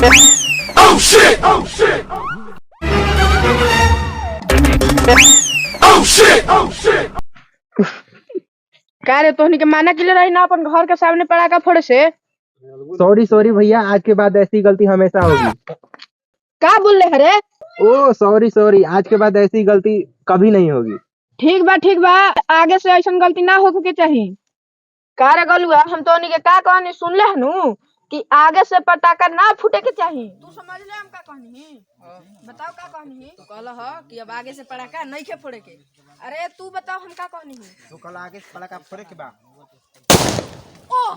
Oh shit! Oh shit! Oh shit! Oh shit! का रे तोहनी के माना के लिए रही ना अपन घर के सामने पड़ाका फोड़े से। सॉरी सॉरी भैया, आज के बाद ऐसी गलती हमेशा होगी। का बोल रहे हरे? ओ सॉरी सॉरी, आज के बाद ऐसी गलती कभी नहीं होगी। ठीक बा आगे से ऐसा गलती ना होके के चाहिए। का रे गलुआ, हम तोहनी के का कहनी सुन ले हनु कि आगे से पटाखा ना फूटे के चाहिए। तू समझ ले हम का कहनी? बताओ का कहनी? तू कहल ह कि अब आगे से पटाखा नहीं खे फोड़े के। अरे तू बताओ हम का कहनी? तो कल आगे पटाखा फोड़े के बा। ओ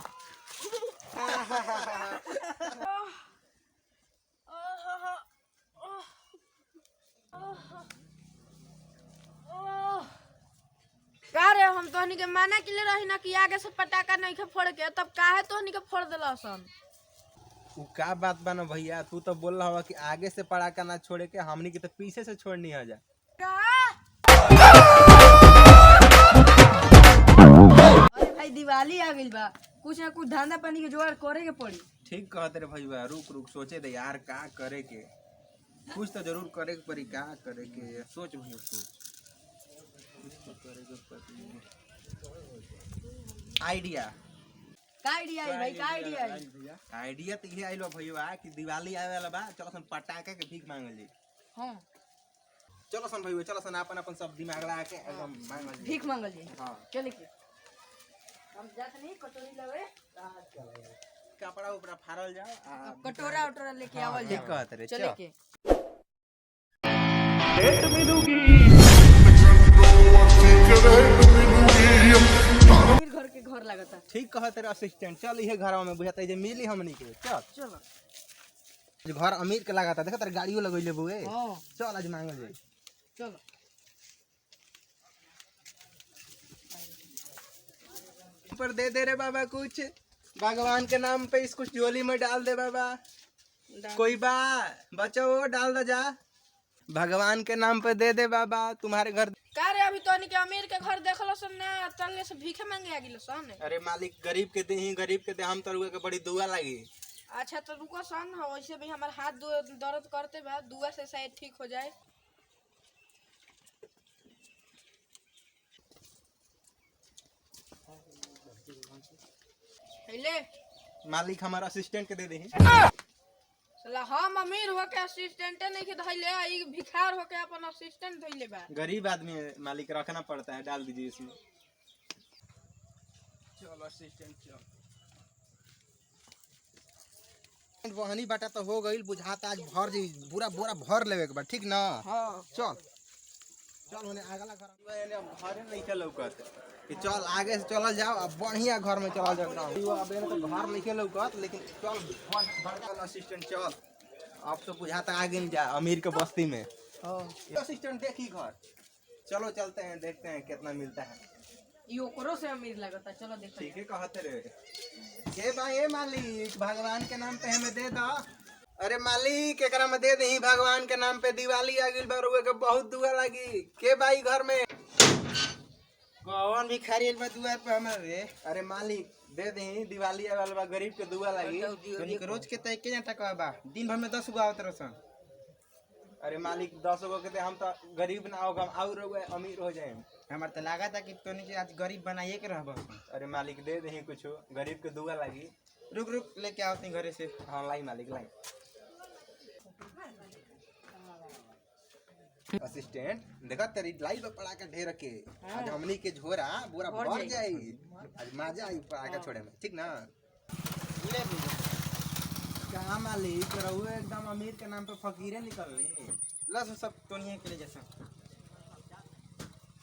का रे हम तोहनी के माना के लिए रही ना कि आगे से पटाखा नहीं खे फोड़े के, तब काहे तोहनी के फोड़ देला सन? उ का बात बा ना भैया, तू तो बोल रहा कि आगे से पटाखा ना छोड़े के, हमनी के तो पीछे से छोड़नी है जा। अरे भाई दिवाली आ गइल बा, कुछ ना कुछ धंधा पानी के जोगाड़ करे के पड़ी। ठीक कहते रे भैया, रुक रुक सोचे दे यार, का करे के कुछ तो जरूर करे के पड़ी। का करे के सोच भैया, सोच कुछ तो करे के पड़ी। आइडिया का आइडिया है भाई? का आइडिया है? आइडिया तो ये आइलो भैया कि दिवाली आवे वाला बा, चलो सन पटाखा के भीख मांगल जी। हां चलो सन भैया, चलो सन अपन अपन सब दिमाग लगा के एकदम मांगल जी। भीख मांगल जी। हां चले के हम जात नहीं कटोरी लवे, कपड़ा उपड़ा फाड़ल जाओ आ कटोरा उटोरा लेके आवल ठीक जाओ। कहत रे, चले चल। के अमीर घर के घर लागता। ठीक कहत रे असिस्टेंट, चल इहे घरवा में बुझाता जे मिली हमनी के। चल चलो जो घर अमीर के लगाता, देखत रे गाड़ियों लगइले बुए। हां चल आज मांगल जाई। चलो पर दे दे रे बाबा, कुछ भगवान के नाम पे इसको झोली में डाल दे बाबा। कोई बा बचाओ, डाल दे जा। भगवान के नाम पे दे दे बाबा, तुम्हारे घर। का रे अभी तोहनी के अमीर के घर देखल सन ना, चलने से भीखे मांगे आ गिलो सन। अरे मालिक, गरीब के दे ही, गरीब के दे, हम तो रुए के बड़ी दुआ लगी। अच्छा तो रुको सन, वैसे भी हमार हाथ दर्द करते बा, दुआ से शायद ठीक हो जाए। ले मालिक हमारा असिस्टेंट के दे दे। साला हम अमीर हो के असिस्टेंट नहीं के धइले, ई भिखार हो के अपन असिस्टेंट धइले बा। गरीब आदमी है मालिक, रखना पड़ता है, डाल दीजिए इसमें। चलो असिस्टेंट चल। वहनी बाटा तो हो गई, बुझाता आज भर जी, पूरा बोरा भर लेवे के बा, ठीक ना? हां चल चल ओने अगला घर घरे नहीं के लौकत कि चल आगे से चलल जाओ, अब बढ़िया घर में चलल जाओ। अब एने तो घर नहीं के लौकत, लेकिन चल बड़का असिस्टेंट चल। अब तो बुझाता आगे नहीं जा अमीर के बस्ती में। हां असिस्टेंट देखी घर, चलो चलते हैं, देखते हैं कितना मिलता है। ई ओकरो से अमीर लागता। चलो देखो ठीक है कहते रे के भाई, ए मालिक भगवान के नाम पे हमें दे दो। अरे मालिक एकरा में दे दही, भगवान के नाम पे दिवाली आ गइल बा, रुए के बहुत दुआ लगी। के भाई घर में कौन भिखारी बा दुआर पे हमर रे? अरे मालिक दे दही, दिवाली आवे वाला बा, गरीब के दुआ लगी। तोनी के रोज के तय के टका बा, दिन भर में 10 गो आवत रसन। अरे मालिक 10 गो के दे, हम तो गरीब ना होगा, और अमीर हो जाए। हमर त लागत है कि तोनी के आज गरीब बनाइए के रहबो। अरे मालिक दे दही कुछ, गरीब के दुआ लगी। रुक रुक लेके आवती घरे से। हाँ लाई मालिक लाई। असिस्टेंट देखा तेरी लाई पे पड़ा के ढेर के, आज हमनी के झोरा पूरा भर जाई। आज मजा आई पटाखा छोड़े में, ठीक ना? ले कहाँ मालिक रहुए एकदम अमीर के नाम पे फकीरे निकल रही। लस सब तोनिए के ले जैसा।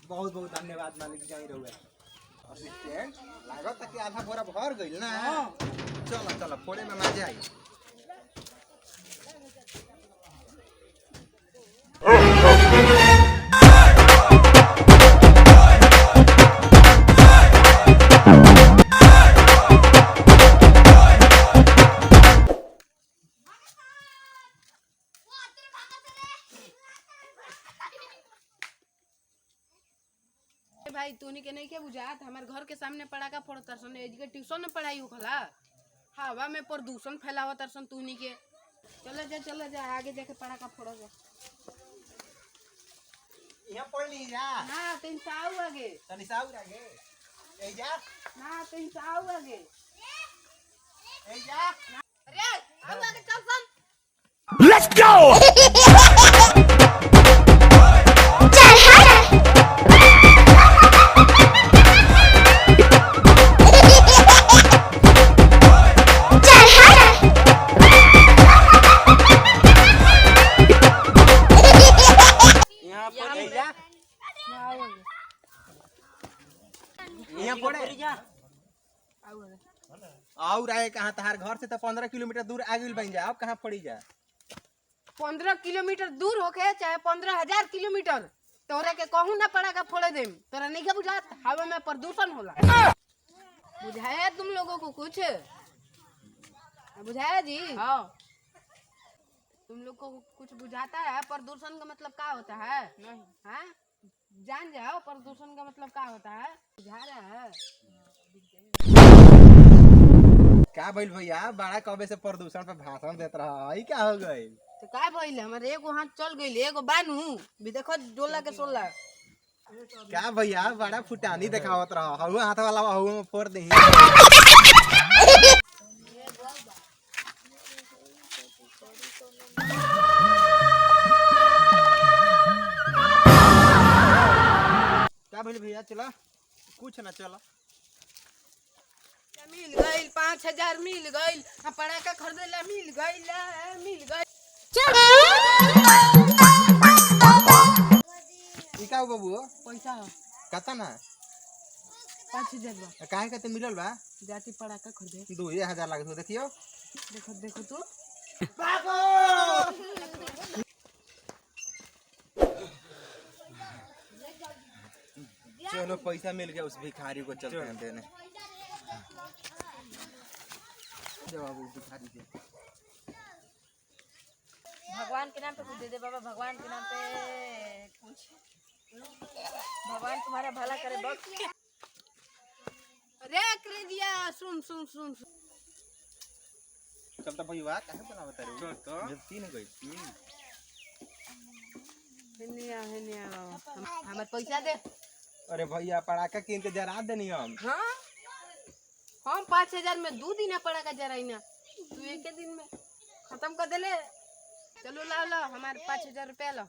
बहुत बहुत धन्यवाद मालिक, जाई रहुए। असिस्टेंट लागत कि आधा बोरा भर गइल ना। चलो चलो फोड़े में मजा आई। भाई तूनी के नहीं के बुझात, हमार घर के सामने पड़ाका फोड़त सन, एज के ट्यूशन में पढ़ाई होखला, हवा में प्रदूषण फैलावत सन तूनी के। चलो जा आगे जाके पटाखा फोड़ोगे। यहाँ पढ़ ली जा ना तीन साऊ आगे, तनी साहु आगे ए जा ना तीन साऊ आगे। ए जा अरे आओ आगे चल सन। Let's go! यहाँ पढ़ ए जा यहाँ पढ़े जा और आए कहाँ तहार घर से तो 15 किलोमीटर दूर आगे बन जा अब कहाँ पड़ी जा 15 किलोमीटर दूर होके चाहे 15,000 किलोमीटर तोरे के कहूँ ना पटाखा फोड़े दे। तोरा नहीं क्या बुझात हवा में प्रदूषण होला। बुझाया तुम लोगों को कुछ बुझाया जी? हाँ तुम लोग को कुछ बुझाता है? प्रदूषण का मतलब क्या होता है? नहीं हाँ जान जाओ प्रदूषण का मतलब क्या होता है? बुझा रहा है क्या भइल भैया बड़ा कबे से प्रदूषण पे भाषण देत रहा है क्या हो गई तो का भइल हमारे एगो हाथ चल गइल एगो बानू भी देखो डोला के सोला। क्या भैया बड़ा फुटानी दिखावत रहा हवा हाथ वाला हवा में फोड़ दे क्या भइल भैया चला कुछ ना चला मिल गइल 5,000 मिल गइल पटाखा खरीदेला मिल गइल। ई का बाबू पैसा हो कता ना 5,000 बा काहे कते मिलल बा जाती पटाखा खरीदे। 2000 लागत हो देखियो देखो तू चलो पैसा मिल गया उस भिखारी को चलते हैं देने जवाब भिखारी के भगवान के नाम पे कुछ दे दे बाबा। भगवान के नाम पे कुछ भगवान तुम्हारा भला करे बस। अरे कर दिया सुन चल तो भैया काहे बना बता रहे हो जब तीन गई हेनिया हमार पैसा दे। अरे भैया पटाखा कीन के जरा देनी हम हाँ हम 5,000 में 2 दिन पटाखा जराई ना तू एक दिन में खत्म कर देले। चलो ला हमारे 5,000 रुपया लो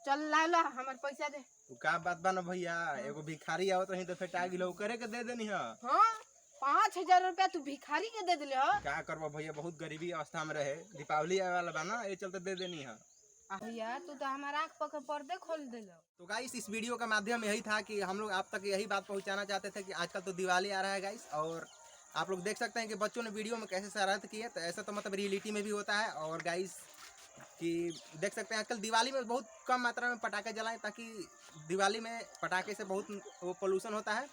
चल ला हमारे पैसा दे। तू का बात बा ना भैया एगो भिखारी आवत रही तो फेटा गिलो करे के दे देनी है हाँ 5,000 रुपया तू भिखारी के दे दिले हो। क्या करबो भैया बहुत गरीबी अवस्था में रहे दीपावली आवे वाला बा ना ये चलते दे देनी है भैया तू तो हमारा आँख पकड़ पर्दे खोल दिलो। तो गाइस इस वीडियो का माध्यम यही था कि हम लोग आप तक यही बात पहुंचाना चाहते थे कि आजकल तो दिवाली आ रहा है गाइस और आप लोग देख सकते हैं कि बच्चों ने वीडियो में कैसे शरारत की है तो ऐसा तो मतलब रियलिटी में भी होता है। और गाइस कि देख सकते हैं आजकल दिवाली में बहुत कम मात्रा में पटाखे जलाएं ताकि दिवाली में पटाखे से बहुत वो पोल्यूशन होता है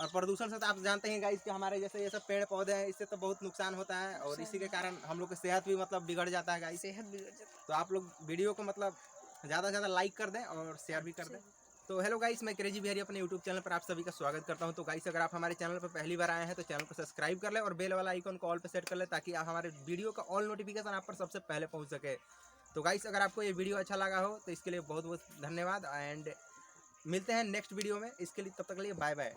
और प्रदूषण से तो आप जानते हैं गाइस कि हमारे जैसे ये सब पेड़ पौधे हैं इससे तो बहुत नुकसान होता है और इसी के कारण हम लोग की सेहत भी मतलब बिगड़ जाता है गाइस। सेहत बिगड़ जाती तो आप लोग वीडियो को मतलब ज़्यादा से ज़्यादा लाइक कर दें और शेयर भी कर दें। तो हेलो गाइस मैं क्रेजी बिहारी अपने यूट्यूब चैनल पर आप सभी का स्वागत करता हूं। तो गाइस अगर आप हमारे चैनल पर पहली बार आए हैं तो चैनल को सब्सक्राइब कर लें और बेल वाला आइकन को ऑल पे सेट कर लें ताकि आप हमारे वीडियो का ऑल नोटिफिकेशन आप पर सबसे पहले पहुंच सके। तो गाइस अगर आपको ये वीडियो अच्छा लगा हो तो इसके लिए बहुत बहुत धन्यवाद एंड मिलते हैं नेक्स्ट वीडियो में। इसके लिए तब तक के लिए बाय बाय।